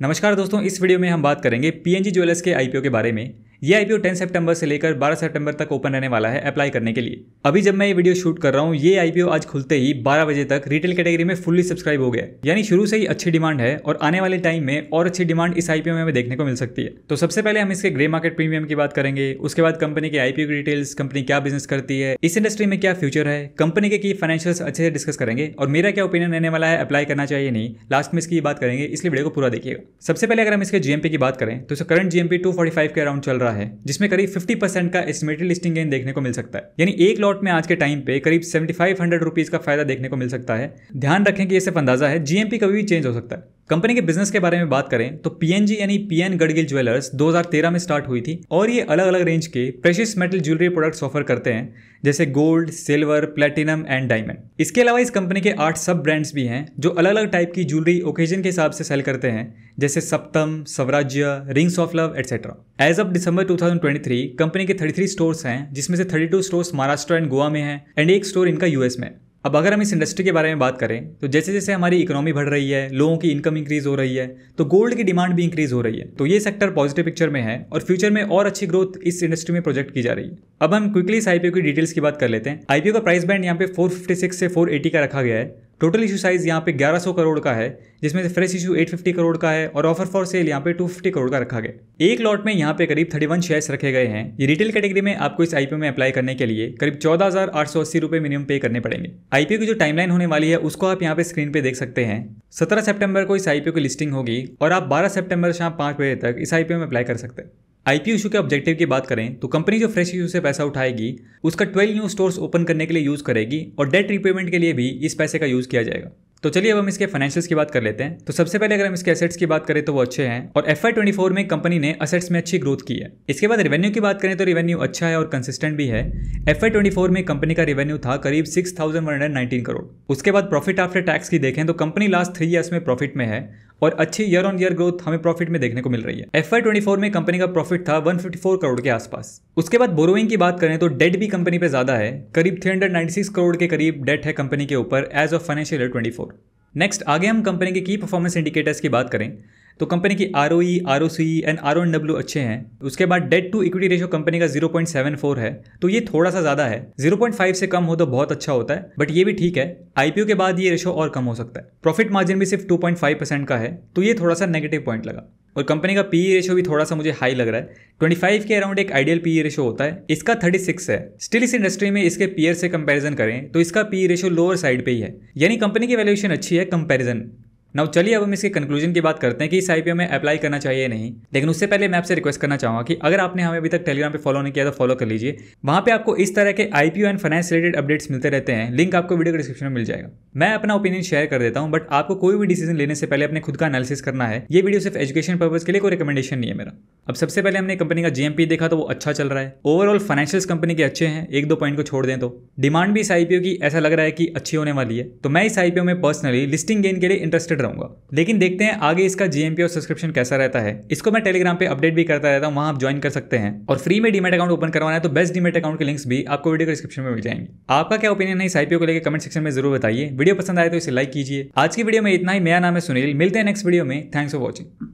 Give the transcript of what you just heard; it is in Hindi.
नमस्कार दोस्तों, इस वीडियो में हम बात करेंगे पीएनजी ज्वेलर्स के आईपीओ के बारे में। ये आईपीओ 10 सितंबर से लेकर 12 सितंबर तक ओपन रहने वाला है अप्लाई करने के लिए। अभी जब मैं ये वीडियो शूट कर रहा हूँ, ये आईपीओ आज खुलते ही 12 बजे तक रिटेल कैटेगरी में फुल्ली सब्सक्राइब हो गया, यानी शुरू से ही अच्छी डिमांड है और आने वाले टाइम में और अच्छी डिमांड इस आईपीओ में हमें देखने को मिल सकती है। तो सबसे पहले हम इसके ग्रे मार्केट प्रीमियम की बात करेंगे, उसके बाद कंपनी के आईपीओ की डिटेल्स, कंपनी क्या बिजनेस करती है, इस इंडस्ट्री में क्या फ्यूचर है, कंपनी के की फाइनेंशियल्स अच्छे से डिस्कस करेंगे और मेरा क्या ओपिनियन रहने वाला है, अप्लाई करना चाहिए नहीं, लास्ट में इसकी बात करेंगे, इसलिए वीडियो को पूरा देखिएगा। सबसे पहले अगर हम इसके जीएमपी की बात करें तो इसका करंट जीएमपी 245 के अराउंड चल रहा है, जिसमें करीब 50% का एस्टिमेटेड लिस्टिंग गेन देखने को मिल सकता है, यानी एक लॉट में आज के टाइम पे करीब 7500 रुपीज का फायदा देखने को मिल सकता है। ध्यान रखें कि ये सिर्फ अंदाजा है, जीएमपी कभी भी चेंज हो सकता है। कंपनी के बिजनेस के बारे में बात करें तो पीएनजी यानी पीएन गढ़गिल ज्वेलर्स 2013 में स्टार्ट हुई थी और ये अलग अलग रेंज के precious metal jewellery products offer करते हैं, जैसे gold, silver, platinum and diamond. इसके अलावा इस कंपनी के 8 सब ब्रांड्स भी हैं जो अलग अलग टाइप की ज्वेलरी ओकेजन के हिसाब से सेल करते हैं, जैसे Saptam, Swarajya, rings of love etcetera. As of December 2023 company के 33 स्टोर्स हैं, जिसमें से 32 स्टोर्स महाराष्ट्र एंड गोवा में हैं एंड एक स्टोर इनका यूएस में। अब अगर हम इस इंडस्ट्री के बारे में बात करें तो जैसे जैसे हमारी इकोनॉमी बढ़ रही है, लोगों की इनकम इंक्रीज हो रही है, तो गोल्ड की डिमांड भी इंक्रीज हो रही है। तो ये सेक्टर पॉजिटिव पिक्चर में है और फ्यूचर में और अच्छी ग्रोथ इस इंडस्ट्री में प्रोजेक्ट की जा रही है। अब हम क्विकली इस आईपीओ की डिटेल्स की बात कर लेते हैं। आईपीओ का प्राइस बैंड यहाँ पे 456 से 480 का रखा गया है। टोटल इशू साइज यहाँ पे 1100 करोड़ का है, जिसमें से फ्रेश इशू 850 करोड़ का है और ऑफर फॉर सेल यहाँ पे 250 करोड़ का रखा गया। एक लॉट में यहाँ पे करीब 31 शेयर्स रखे गए हैं। ये रिटेल कैटेगरी में आपको इस आईपीओ में अप्लाई करने के लिए करीब 14,880 रुपए मिनिमम पे करने पड़ेंगे। आईपीओ की जो टाइमलाइन होने वाली है उसको आप यहाँ पे स्क्रीन पे देख सकते हैं। 17 सितंबर को इस आईपीओ की लिस्टिंग होगी और आप 12 सितंबर शाम 5 बजे तक इस आईपीओ में अप्लाई कर सकते हैं। आईपीओ इशू के ऑब्जेक्टिव की बात करें तो कंपनी जो फ्रेश इशू से पैसा उठाएगी उसका 12 न्यू स्टोर्स ओपन करने के लिए यूज करेगी और डेट रीपेमेंट के लिए भी इस पैसे का यूज किया जाएगा। तो चलिए अब हम इसके फाइनेंशियल्स की बात कर लेते हैं। तो सबसे पहले अगर हम इसके एसेट्स की बात करें तो वो अच्छे हैं और FY24 में कंपनी ने एसेट्स में अच्छी ग्रोथ की है। इसके बाद रेवेन्यू की बात करें तो रेवेन्यू अच्छा है और कंसिस्टेंट भी है। FY24 में कंपनी का रेवेन्यू था करीब 6119 करोड़। उसके बाद प्रॉफिट आफ्टर टैक्स की देखें तो कंपनी लास्ट 3 ईयर्स में प्रॉफिट में है और अच्छी ईयर ऑन ईयर ग्रोथ हमें प्रॉफिट में देखने को मिल रही है। FY24 में कंपनी का प्रॉफिट था 154 करोड़ के आसपास। उसके बाद बोरोइंग की बात करें तो डेट भी कंपनी पे ज्यादा है, करीब 396 करोड़ के करीब डेट है कंपनी के ऊपर as of financial year 24। Next आगे हम कंपनी के की परफॉर्मेंस इंडिकेटर्स की बात करें तो कंपनी की ROE, ROCE एंड RONW अच्छे हैं। उसके बाद debt to equity ratio company का 0.74 है, तो ये थोड़ा सा ज़्यादा है। 0.5 से कम हो तो बहुत अच्छा होता है, बट ये भी ठीक है। आईपीओ के बाद ये रेशियो और कम हो सकता है। प्रॉफिट मार्जिन भी सिर्फ 2.5% का है, तो ये थोड़ा सा नेगेटिव पॉइंट लगा। और कंपनी का पीई रेशियो भी थोड़ा सा मुझे हाई लग रहा है। 25 के अराउंड एक आइडियल पीई रेशियो होता है, इसका 36 है। स्टिल इस इंडस्ट्री में इसके पीयर से कंपैरिजन करें तो इसका पीई रेशियो लोअर साइड पे ही है, यानी कंपनी की वैल्यूएशन अच्छी है कंपैरिजन। नाउ चलिए अब हम इसके कंक्लूजन की बात करते हैं कि इस आईपीओ में अप्लाई करना चाहिए या नहीं। लेकिन उससे पहले मैं आपसे रिक्वेस्ट करना चाहूँगा कि अगर आपने हमें अभी तक टेलीग्राम पे फॉलो नहीं किया तो फॉलो कर लीजिए। वहाँ पे आपको इस तरह के IPO and finance related updates मिलते रहते हैं। लिंक आपको वीडियो के डिस्क्रिप्शन में मिल जाएगा। मैं अपना ओपिनियन शेयर कर देता हूँ, बट आपको कोई भी डिसीजन लेने से पहले अपने खुद का एनालिसिस करना है। ये वीडियो सिर्फ एजुकेशन पर्पज के लिए कोई रिकमेंडेशन नहीं है मेरा। अब सबसे पहले हमने कंपनी का जीएमपी देखा तो वो अच्छा चल रहा है। ओवरऑल फाइनेंशियल्स कंपनी के अच्छे हैं, 1-2 पॉइंट को छोड़ दें तो। डिमांड भी इस आईपीओ की ऐसा लग रहा है कि अच्छी होने वाली है, तो मैं इस आईपीओ में पर्सनली लिस्टिंग गेन के लिए इंटरेस्टेड रहूंगा। लेकिन देखते हैं आगे इसका जीएमपी और सब्सक्रिप्शन कैसा रहता है। इसको मैं टेलीग्राम पे अपडेट भी करता रहता हूँ, वहां आप ज्वाइन कर सकते हैं। और फ्री में डीमैट अकाउंट ओपन करवाना है तो बेस्ट डीमैट अकाउंट के लिंक्स भी आपको वीडियो के डिस्क्रिप्शन में मिल जाएंगे। आपका क्या ओपिनियन है इस आईपीओ को लेकर कमेंट सेक्शन में जरूर बताइए। वीडियो पसंद आए तो इसे लाइक कीजिए। आज की वीडियो में इतना ही। मेरा नाम है सुनील, मिलते हैं नेक्स्ट वीडियो में। Thanks for watching.